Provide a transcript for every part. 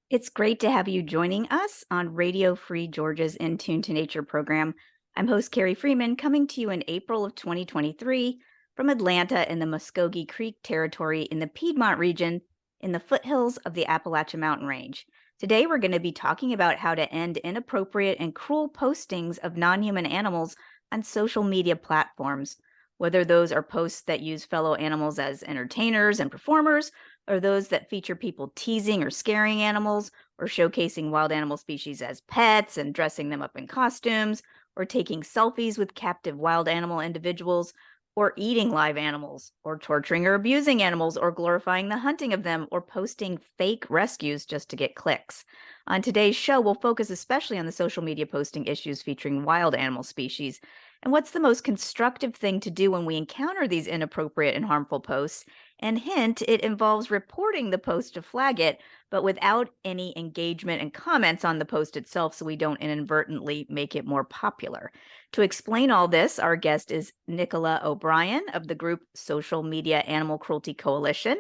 It's great to have you joining us on Radio Free Georgia's In Tune to Nature program. I'm host Carrie Freeman, coming to you in April of 2023 from Atlanta in the Muskogee Creek Territory in the Piedmont region in the foothills of the Appalachian Mountain Range. Today, we're going to be talking about how to end inappropriate and cruel postings of non-human animals on social media platforms, whether those are posts that use fellow animals as entertainers and performers, or those that feature people teasing or scaring animals, or showcasing wild animal species as pets and dressing them up in costumes, or taking selfies with captive wild animal individuals, or eating live animals, or torturing or abusing animals, or glorifying the hunting of them, or posting fake rescues just to get clicks. On today's show, we'll focus especially on the social media posting issues featuring wild animal species. And what's the most constructive thing to do when we encounter these inappropriate and harmful posts? And hint, it involves reporting the post to flag it, but without any engagement and comments on the post itself so we don't inadvertently make it more popular. To explain all this, our guest is Nicola O'Brien of the group Social Media Animal Cruelty Coalition.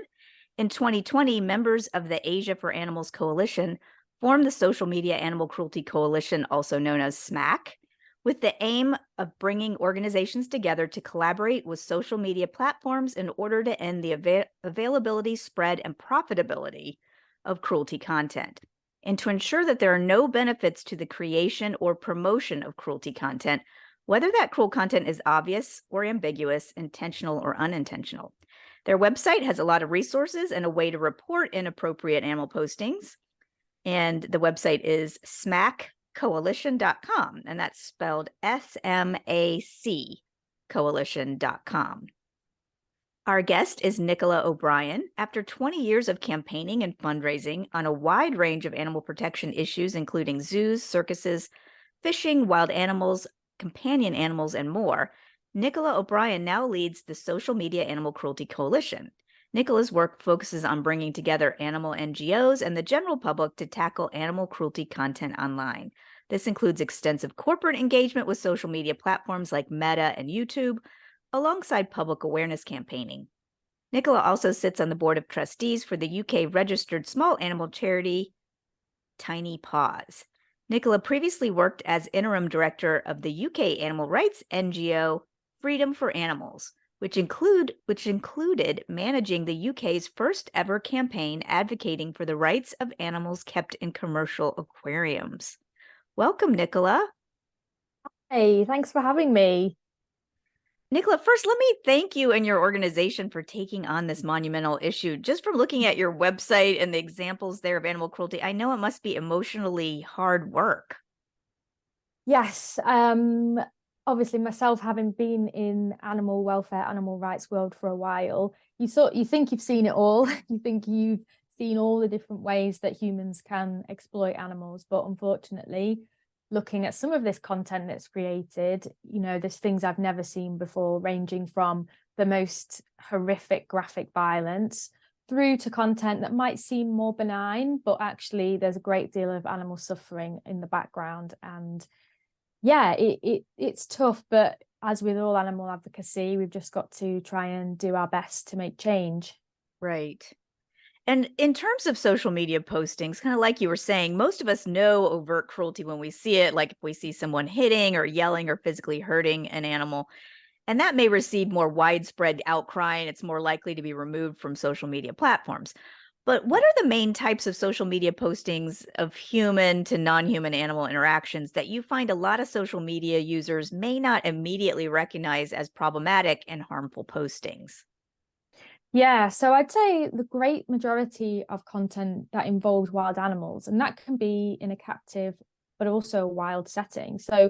In 2020, members of the Asia for Animals Coalition formed the Social Media Animal Cruelty Coalition, also known as SMAC, with the aim of bringing organizations together to collaborate with social media platforms in order to end the availability, spread, and profitability of cruelty content, and to ensure that there are no benefits to the creation or promotion of cruelty content, whether that cruel content is obvious or ambiguous, intentional or unintentional. Their website has a lot of resources and a way to report inappropriate animal postings, and the website is smaccoalition.com, and that's spelled SMAC coalition.com. Our guest is Nicola O'Brien. After 20 years of campaigning and fundraising on a wide range of animal protection issues, including zoos, circuses, fishing, wild animals, companion animals, and more, Nicola O'Brien now leads the Social Media Animal Cruelty Coalition. Nicola's work focuses on bringing together animal NGOs and the general public to tackle animal cruelty content online. This includes extensive corporate engagement with social media platforms like Meta and YouTube, alongside public awareness campaigning. Nicola also sits on the board of trustees for the UK-registered small animal charity Tiny Paws. Nicola previously worked as interim director of the UK animal rights NGO Freedom for Animals, which included managing the UK's first ever campaign advocating for the rights of animals kept in commercial aquariums. Welcome, Nicola. Hey, thanks for having me. Nicola, first, let me thank you and your organization for taking on this monumental issue. Just from looking at your website and the examples there of animal cruelty, I know it must be emotionally hard work. Yes, obviously myself having been in animal welfare, animal rights world for a while, you think you've seen it all. You think you've seen all the different ways that humans can exploit animals, but unfortunately, looking at some of this content that's created, there's things I've never seen before, ranging from the most horrific graphic violence through to content that might seem more benign, but actually there's a great deal of animal suffering in the background. And yeah, it's tough, but as with all animal advocacy, we've just got to try and do our best to make change. Right. And in terms of social media postings, kind of like you were saying, most of us know overt cruelty when we see it, like if we see someone hitting or yelling or physically hurting an animal. And that may receive more widespread outcry, and it's more likely to be removed from social media platforms. But what are the main types of social media postings of human to non-human animal interactions that you find a lot of social media users may not immediately recognize as problematic and harmful postings? Yeah, so I'd say the great majority of content that involves wild animals, and that can be in a captive, but also a wild setting. So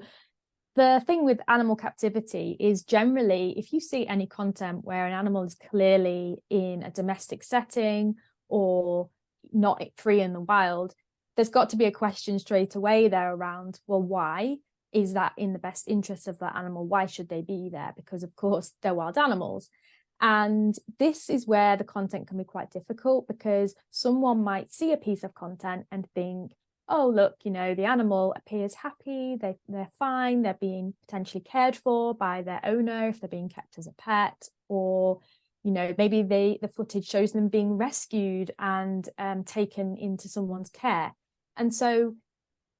the thing with animal captivity is generally, if you see any content where an animal is clearly in a domestic setting or not free in the wild, there's got to be a question straight away there around, well, why? Is that in the best interest of that animal? Why should they be there? Because of course they're wild animals. And this is where the content can be quite difficult, because someone might see a piece of content and think, oh, look, the animal appears happy, they're fine, they're being potentially cared for by their owner if they're being kept as a pet, or, maybe the footage shows them being rescued and taken into someone's care. And so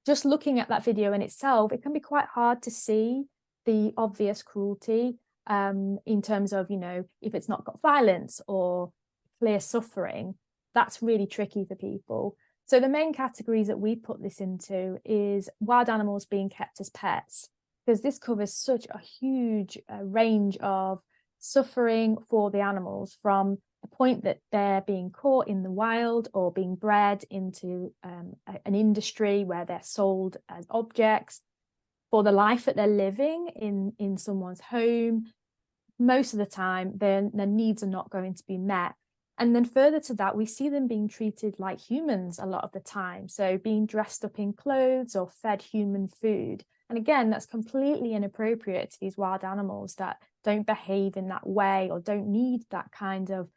just looking at that video in itself, it can be quite hard to see the obvious cruelty in terms of, if it's not got violence or clear suffering. That's really tricky for people. So the main categories that we put this into is wild animals being kept as pets, because this covers such a huge range of suffering for the animals, from the point that they're being caught in the wild or being bred into an industry where they're sold as objects, for the life that they're living in someone's home. Most of the time, their needs are not going to be met. And then further to that, we see them being treated like humans a lot of the time. So being dressed up in clothes or fed human food. And again, that's completely inappropriate to these wild animals that don't behave in that way or don't need that kind of,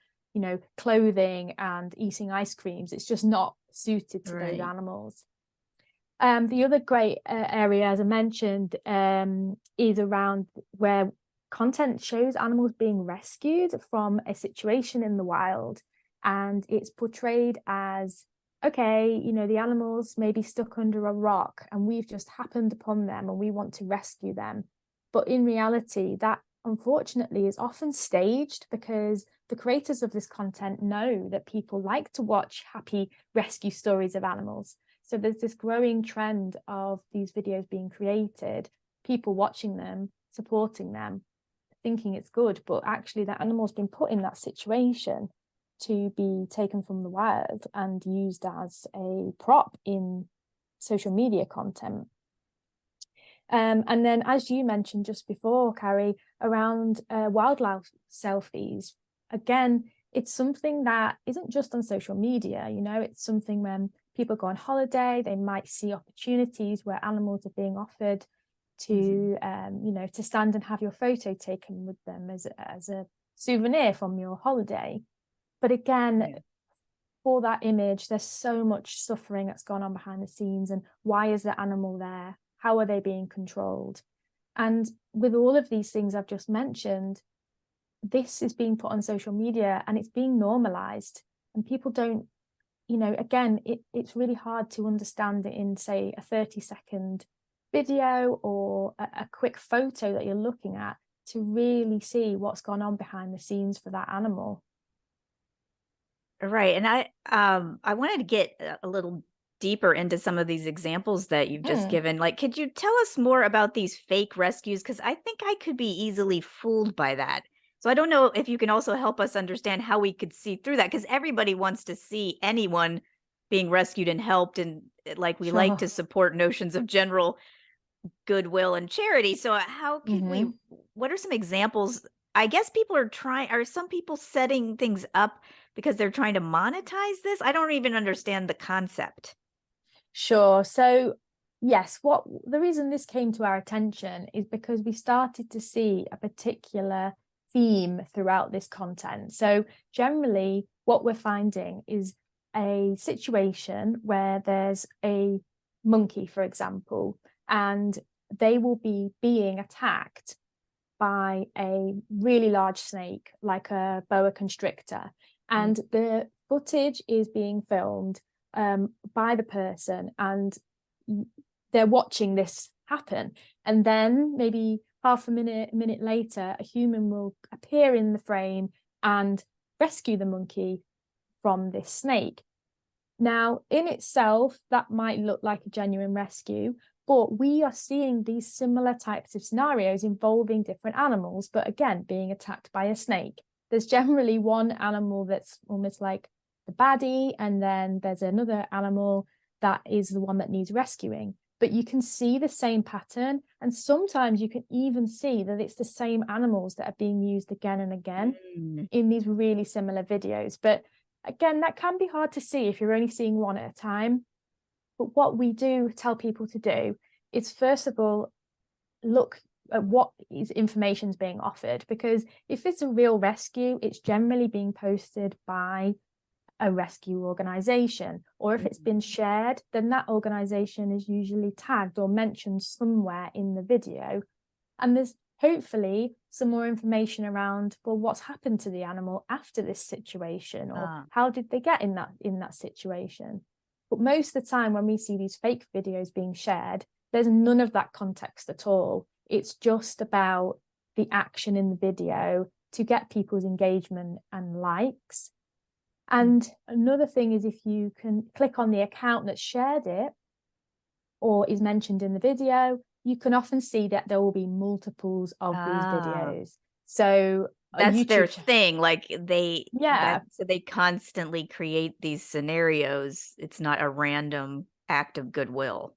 clothing and eating ice creams. It's just not suited to those animals. The other great area, as I mentioned, is around where content shows animals being rescued from a situation in the wild, and it's portrayed as, okay, the animals may be stuck under a rock and we've just happened upon them and we want to rescue them. But in reality, that unfortunately is often staged, because the creators of this content know that people like to watch happy rescue stories of animals. So there's this growing trend of these videos being created, people watching them, supporting them, thinking it's good, but actually that animal's been put in that situation to be taken from the wild and used as a prop in social media content. And then, as you mentioned just before, Carrie, around wildlife selfies, again, it's something that isn't just on social media. It's something when people go on holiday, they might see opportunities where animals are being offered to to stand and have your photo taken with them as a souvenir from your holiday. But again, for that image, there's so much suffering that's gone on behind the scenes. And why is the animal there? How are they being controlled? And with all of these things I've just mentioned, this is being put on social media and it's being normalized, and people don't, again, it's really hard to understand it in, say, a 30-second video or a quick photo that you're looking at to really see what's gone on behind the scenes for that animal. Right. And I wanted to get a little deeper into some of these examples that you've just given. Like, could you tell us more about these fake rescues? Because I think I could be easily fooled by that. So I don't know if you can also help us understand how we could see through that, because everybody wants to see anyone being rescued and helped. And like, we like to support notions of general goodwill and charity. So how can we, what are some examples? I guess are some people setting things up because they're trying to monetize this? I don't even understand the concept. Sure. So yes, the reason this came to our attention is because we started to see a particular theme throughout this content. So generally what we're finding is a situation where there's a monkey, for example, and they will be being attacked by a really large snake, like a boa constrictor. And the footage is being filmed by the person, and they're watching this happen. And then maybe half a minute later, a human will appear in the frame and rescue the monkey from this snake. Now, in itself, that might look like a genuine rescue, but we are seeing these similar types of scenarios involving different animals, but again, being attacked by a snake. There's generally one animal that's almost like the baddie, and then there's another animal that is the one that needs rescuing. But you can see the same pattern, and sometimes you can even see that it's the same animals that are being used again and again in these really similar videos. But again, that can be hard to see if you're only seeing one at a time. But what we do tell people to do is, first of all, look at what information is being offered, because if it's a real rescue, it's generally being posted by a rescue organization, or if it's been shared, then that organization is usually tagged or mentioned somewhere in the video. And there's hopefully some more information around, well, what's happened to the animal after this situation, or how did they get in that situation. But most of the time when we see these fake videos being shared, there's none of that context at all. It's just about the action in the video to get people's engagement and likes. And another thing is, if you can click on the account that shared it or is mentioned in the video, you can often see that there will be multiples of these videos. So that's their thing. Like so they constantly create these scenarios. It's not a random act of goodwill.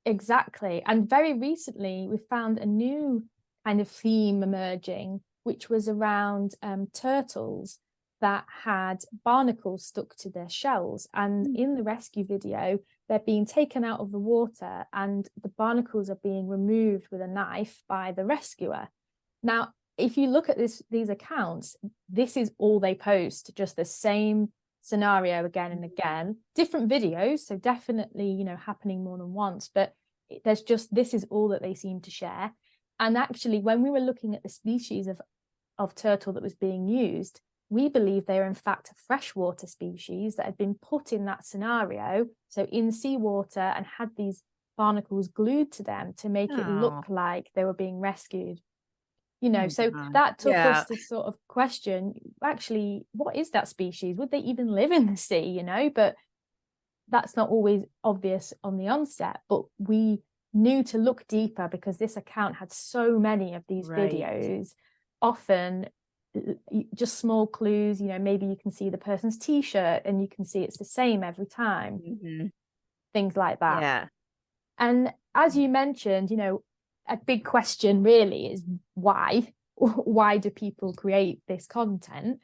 Exactly. And very recently, we found a new kind of theme emerging, which was around turtles that had barnacles stuck to their shells. And in the rescue video, they're being taken out of the water and the barnacles are being removed with a knife by the rescuer. Now, if you look at these accounts, this is all they post, just the same scenario again and again, different videos, so definitely, you know, happening more than once, but there's just, this is all that they seem to share. And actually, when we were looking at the species of turtle that was being used, we believe they are in fact a freshwater species that had been put in that scenario, so in seawater, and had these barnacles glued to them to make it look like they were being rescued. You know, so that took us to sort of question, actually, what is that species? Would they even live in the sea, you know? But that's not always obvious on the onset, but we knew to look deeper because this account had so many of these videos, often just small clues, you know, maybe you can see the person's t-shirt and you can see it's the same every time, things like that. And as you mentioned, you know, a big question really is why do people create this content?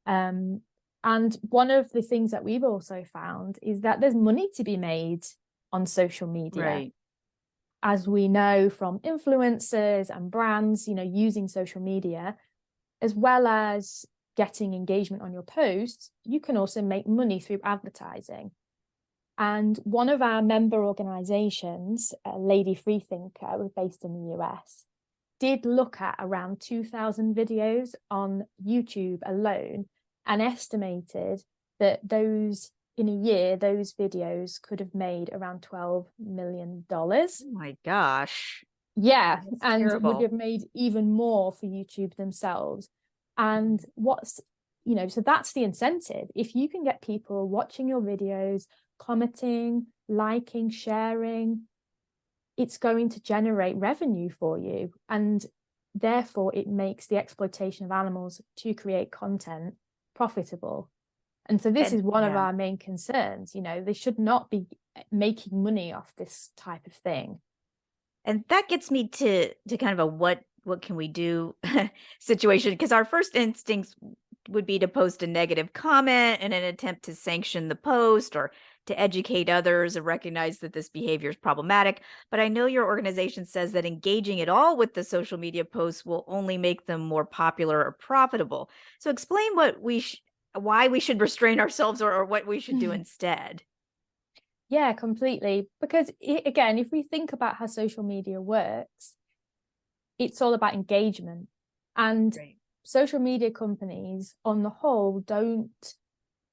And one of the things that we've also found is that there's money to be made on social media, as we know from influencers and brands, you know, using social media, as well as getting engagement on your posts. You can also make money through advertising. And one of our member organizations, Lady Freethinker, based in the US, did look at around 2,000 videos on YouTube alone and estimated that those, in a year, those videos could have made around $12 million. Oh my gosh. Yeah, and terrible. Would have made even more for YouTube themselves. And what's, you know, so that's the incentive. If you can get people watching your videos, commenting, liking, sharing, it's going to generate revenue for you. And therefore, it makes the exploitation of animals to create content profitable. And so this is one of our main concerns. You know, they should not be making money off this type of thing. And that gets me to kind of a what can we do situation, because our first instincts would be to post a negative comment in an attempt to sanction the post or to educate others and recognize that this behavior is problematic. But I know your organization says that engaging at all with the social media posts will only make them more popular or profitable. So explain why we should restrain ourselves or what we should do instead. Yeah, completely. Because again, if we think about how social media works, it's all about engagement. And social media companies on the whole don't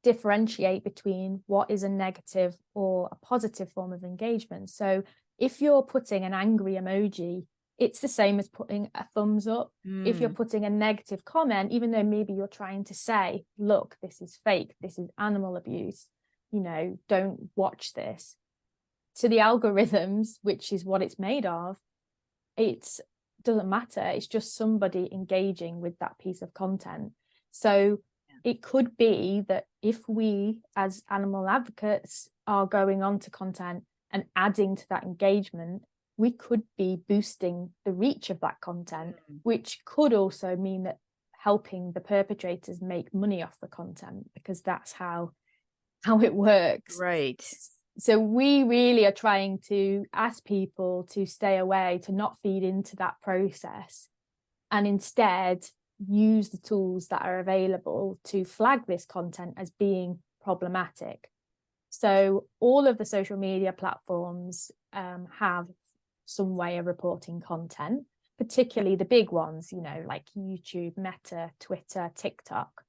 differentiate between what is a negative or a positive form of engagement. So if you're putting an angry emoji, it's the same as putting a thumbs up. If you're putting a negative comment, even though maybe you're trying to say, look, this is fake, this is animal abuse, you know, don't watch this, to the algorithms, which is what it's made of, it doesn't matter. It's just somebody engaging with that piece of content. So it could be that if we as animal advocates are going on to content and adding to that engagement, we could be boosting the reach of that content, which could also mean that helping the perpetrators make money off the content, because that's how it works. So we really are trying to ask people to stay away, to not feed into that process, and instead use the tools that are available to flag this content as being problematic. So all of the social media platforms have some way of reporting content. particularly the big ones, like YouTube, Meta, Twitter, TikTok.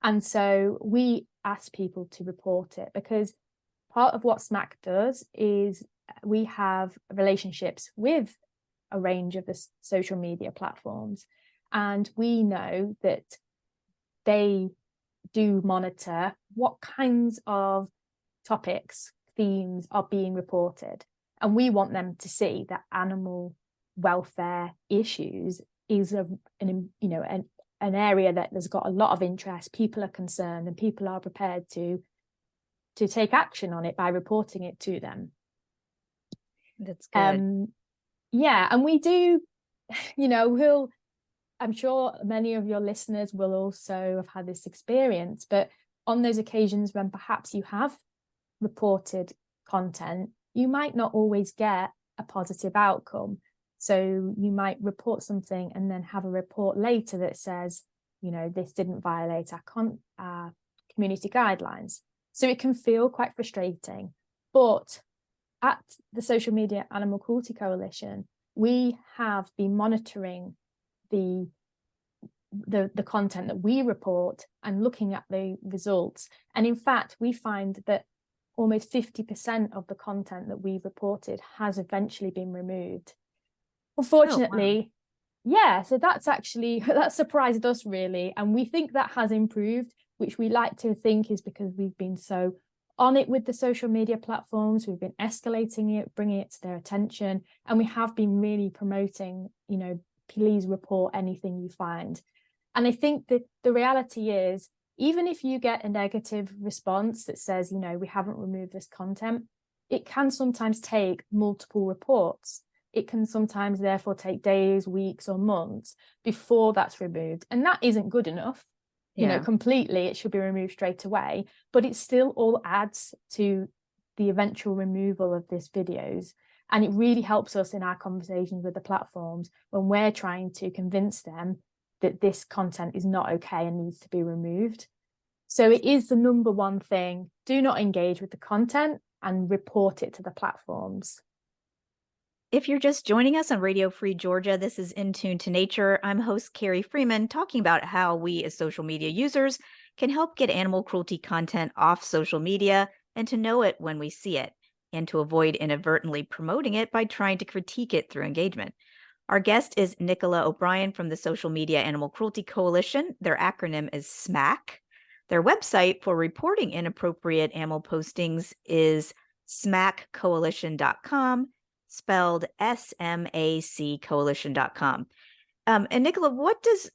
And so we ask people to report it, because part of what SMAC does is we have relationships with a range of the social media platforms, and we know that they do monitor what kinds of topics, themes are being reported. And we want them to see that animal welfare issues is an area that has got a lot of interest. People are concerned, and people are prepared to take action on it by reporting it to them. That's good. Yeah, and we do, I'm sure many of your listeners will also have had this experience, but on those occasions when perhaps you have reported content, you might not always get a positive outcome. So you might report something and then have a report later that says, this didn't violate our community guidelines. So it can feel quite frustrating. But at the Social Media Animal Cruelty Coalition, we have been monitoring the content that we report and looking at the results. And in fact, we find that almost 50% of the content that we've reported has eventually been removed. Unfortunately, yeah, so that surprised us really. And we think that has improved, which we like to think is because we've been so on it with the social media platforms. We've been escalating it, bringing it to their attention, and we have been really promoting, please report anything you find. And I think that the reality is, even if you get a negative response that says, we haven't removed this content, it can sometimes take multiple reports. It can sometimes therefore take days, weeks, or months before that's removed. And that isn't good enough. Completely, it should be removed straight away, but it still all adds to the eventual removal of these videos. And it really helps us in our conversations with the platforms when we're trying to convince them that this content is not okay and needs to be removed. So it is the number one thing. Do not engage with the content and report it to the platforms. If you're just joining us on Radio Free Georgia, this is In Tune to Nature. I'm host Carrie Freeman, talking about how we as social media users can help get animal cruelty content off social media and to know it when we see it, and to avoid inadvertently promoting it by trying to critique it through engagement. Our guest is Nicola O'Brien from the Social Media Animal Cruelty Coalition. Their acronym is SMAC. Their website for reporting inappropriate animal postings is smaccoalition.com. spelled SMAC coalition.com. And Nicola, what does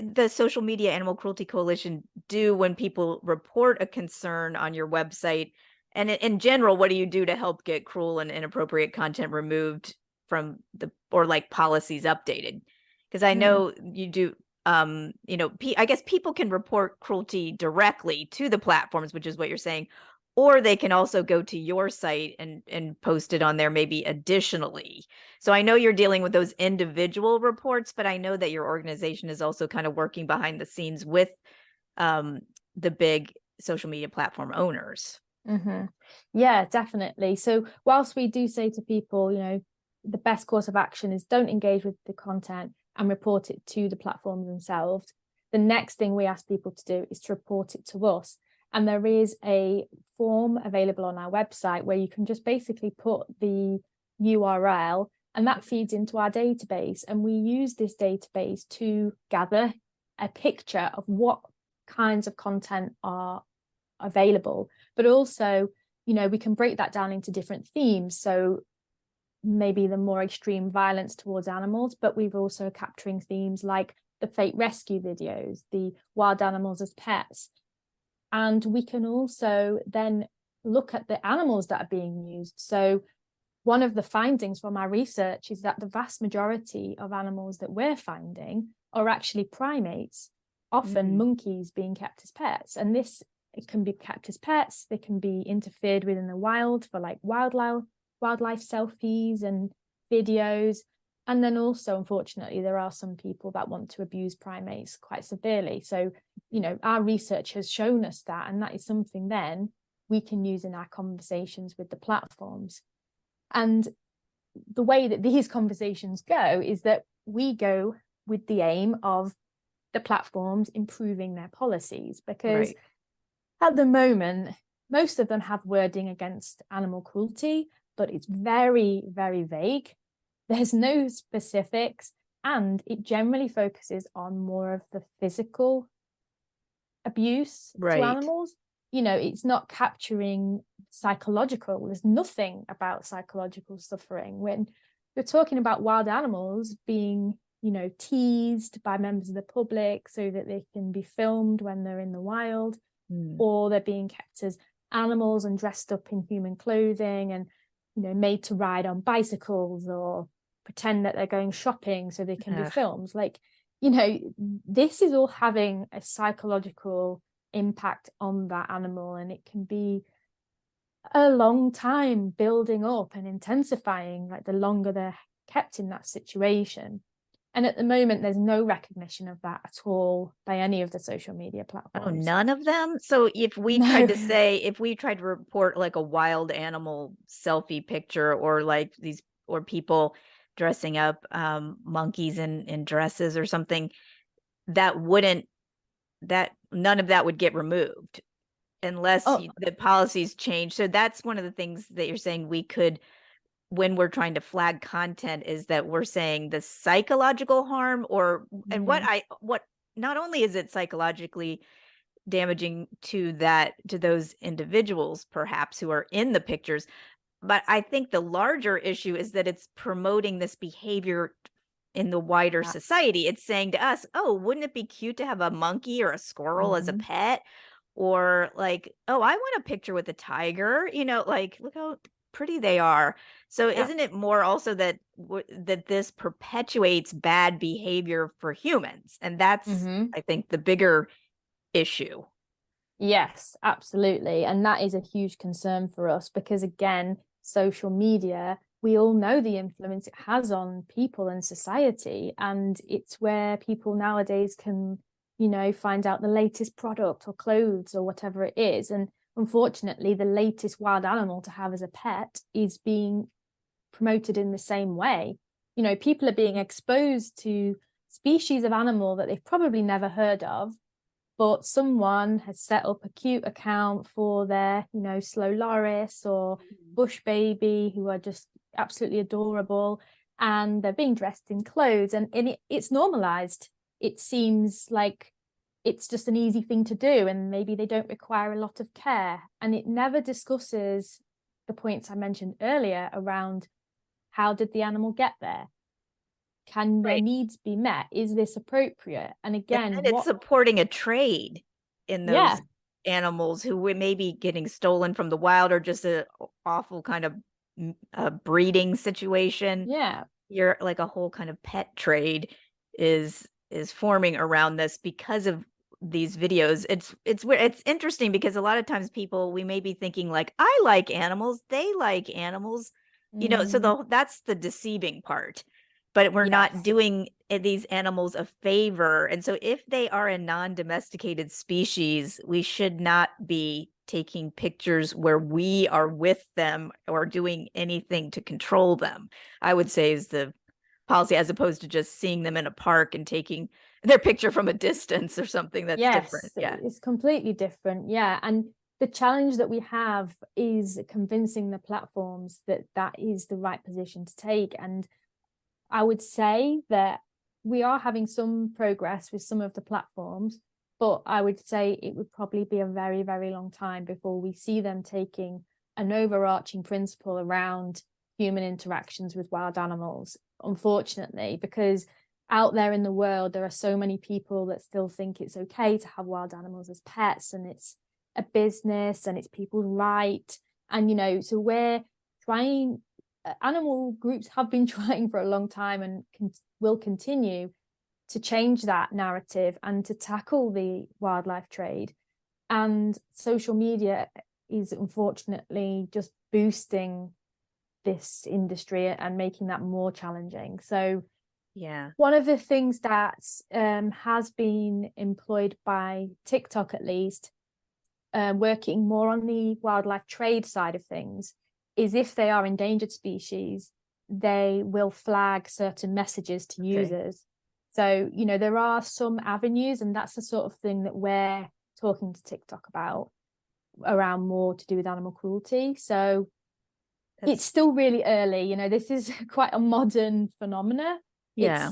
the Social Media Animal Cruelty Coalition do when people report a concern on your website? And in general, what do you do to help get cruel and inappropriate content removed from policies updated? Because I know you do, I guess people can report cruelty directly to the platforms, which is what you're saying, or they can also go to your site and post it on there maybe additionally. So I know you're dealing with those individual reports, but I know that your organization is also kind of working behind the scenes with the big social media platform owners. Mm-hmm. Yeah, definitely. So whilst we do say to people, the best course of action is don't engage with the content and report it to the platforms themselves, the next thing we ask people to do is to report it to us. And there is a form available on our website where you can just basically put the URL, and that feeds into our database. And we use this database to gather a picture of what kinds of content are available, but also, we can break that down into different themes. So maybe the more extreme violence towards animals, but we've also capturing themes like the fake rescue videos, the wild animals as pets. And we can also then look at the animals that are being used. So one of the findings from our research is that the vast majority of animals that we're finding are actually primates, often monkeys being kept as pets. And it can be kept as pets. They can be interfered with in the wild for like wildlife selfies and videos. And then also, unfortunately, there are some people that want to abuse primates quite severely. So, our research has shown us that, and that is something then we can use in our conversations with the platforms. And the way that these conversations go is that we go with the aim of the platforms improving their policies, because at the moment, most of them have wording against animal cruelty, but it's very, very vague. There's no specifics, and it generally focuses on more of the physical abuse to animals. You know, it's not capturing psychological. There's nothing about psychological suffering. When you're talking about wild animals being, you know, teased by members of the public so that they can be filmed when they're in the wild, or they're being kept as animals and dressed up in human clothing and, you know, made to ride on bicycles or pretend that they're going shopping so they can be filmed. Like, you know, this is all having a psychological impact on that animal, and it can be a long time building up and intensifying, like the longer they're kept in that situation. And at the moment, there's no recognition of that at all by any of the social media platforms. Oh, none of them? So if we tried to report like a wild animal selfie picture, or like these, or people dressing up monkeys in dresses or something, none of that would get removed unless the policies change. So that's one of the things that you're saying we could, when we're trying to flag content, is that we're saying the psychological harm, or and what not only is it psychologically damaging to those individuals perhaps who are in the pictures, but I think the larger issue is that it's promoting this behavior in the wider society. It's saying to us, oh, wouldn't it be cute to have a monkey or a squirrel as a pet? Or like, oh, I want a picture with a tiger, you know, like, look how pretty they are. So isn't it more also that that this perpetuates bad behavior for humans? And that's, I think, the bigger issue. Yes, absolutely. And that is a huge concern for us because, again, social media, we all know the influence it has on people and society. And it's where people nowadays can, you know, find out the latest product or clothes or whatever it is. And unfortunately, the latest wild animal to have as a pet is being promoted in the same way. You know, people are being exposed to species of animal that they've probably never heard of, but someone has set up a cute account for their, you know, slow loris or bush baby, who are just absolutely adorable, and they're being dressed in clothes, and it's normalized. It seems like it's just an easy thing to do, and maybe they don't require a lot of care, and it never discusses the points I mentioned earlier around how did the animal get there? Can their needs be met? Is this appropriate? And again, it's supporting a trade in those animals who were maybe getting stolen from the wild, or just an awful kind of breeding situation. You're like, a whole kind of pet trade is forming around this because of these videos. It's weird. It's interesting because a lot of times people, we may be thinking like, I like animals, they like animals, you know, so that's the deceiving part. But we're not doing these animals a favor. And so if they are a non-domesticated species, we should not be taking pictures where we are with them or doing anything to control them, I would say, is the policy, as opposed to just seeing them in a park and taking their picture from a distance or something. That's different. It's completely different. And the challenge that we have is convincing the platforms that that is the right position to take. And I would say that we are having some progress with some of the platforms, but I would say it would probably be a very, very long time before we see them taking an overarching principle around human interactions with wild animals, unfortunately, because out there in the world, there are so many people that still think it's okay to have wild animals as pets, and it's a business and it's people's right. And, you know, so we're trying, animal groups have been trying for a long time and will continue to change that narrative and to tackle the wildlife trade. And social media is unfortunately just boosting this industry and making that more challenging. So one of the things that has been employed by TikTok, at least, working more on the wildlife trade side of things, is if they are endangered species, they will flag certain messages to users. So, there are some avenues, and that's the sort of thing that we're talking to TikTok about, around more to do with animal cruelty. So it's still really early. This is quite a modern phenomena. Yeah.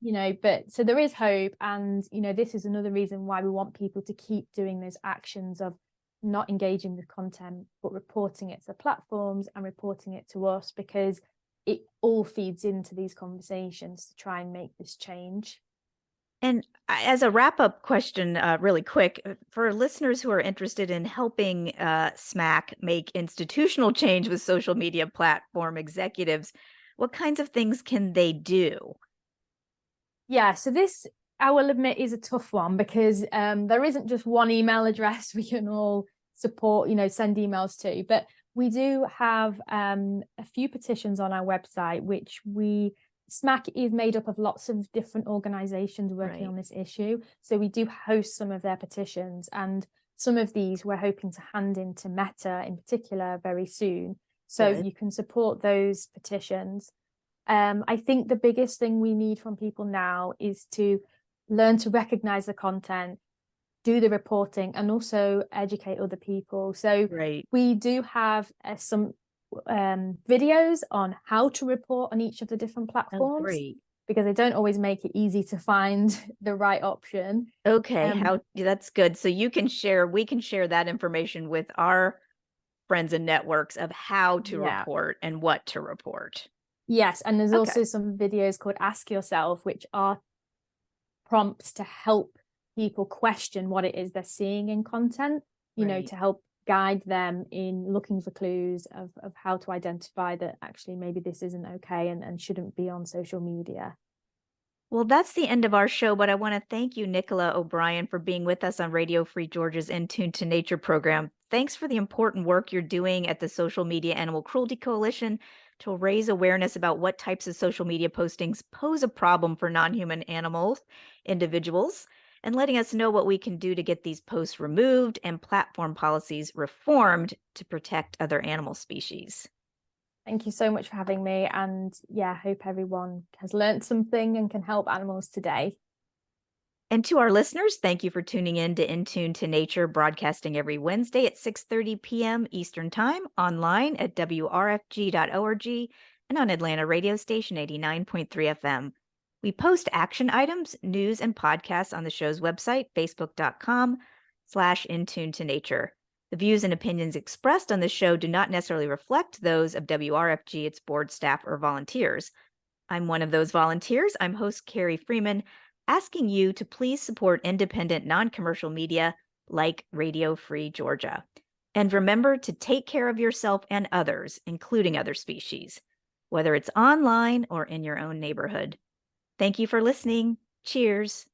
But so there is hope. And, this is another reason why we want people to keep doing those actions of not engaging with content, but reporting it to the platforms and reporting it to us, because it all feeds into these conversations to try and make this change. And as a wrap-up question, really quick, for listeners who are interested in helping SMAC make institutional change with social media platform executives, what kinds of things can they do? Yeah, so this, I will admit, is a tough one, because there isn't just one email address we can all support, send emails to. But we do have a few petitions on our website, which SMAC is made up of lots of different organizations working on this issue. So we do host some of their petitions, and some of these we're hoping to hand into Meta in particular very soon. So you can support those petitions. I think the biggest thing we need from people now is to learn to recognize the content, do the reporting, and also educate other people. So we do have some videos on how to report on each of the different platforms, because they don't always make it easy to find the right option. That's good. So we can share that information with our friends and networks of how to report and what to report. Yes, and there's also some videos called Ask Yourself, which are prompts to help people question what it is they're seeing in content, to help guide them in looking for clues of how to identify that actually maybe this isn't okay and shouldn't be on social media. Well, that's the end of our show, but I want to thank you, Nicola O'Brien, for being with us on Radio Free Georgia's In Tune to Nature program. Thanks for the important work you're doing at the Social Media Animal Cruelty Coalition to raise awareness about what types of social media postings pose a problem for non-human animals, individuals, and letting us know what we can do to get these posts removed and platform policies reformed to protect other animal species. Thank you so much for having me. And I hope everyone has learned something and can help animals today. And to our listeners, thank you for tuning in to Tune to Nature, broadcasting every Wednesday at 6:30 p.m. Eastern Time, online at wrfg.org and on Atlanta radio station 89.3 FM. We post action items, news, and podcasts on the show's website, facebook.com/intune-to-nature. The views and opinions expressed on the show do not necessarily reflect those of WRFG, its board, staff, or volunteers. I'm one of those volunteers. I'm host Carrie Freeman, asking you to please support independent, non-commercial media like Radio Free Georgia. And remember to take care of yourself and others, including other species, whether it's online or in your own neighborhood. Thank you for listening. Cheers.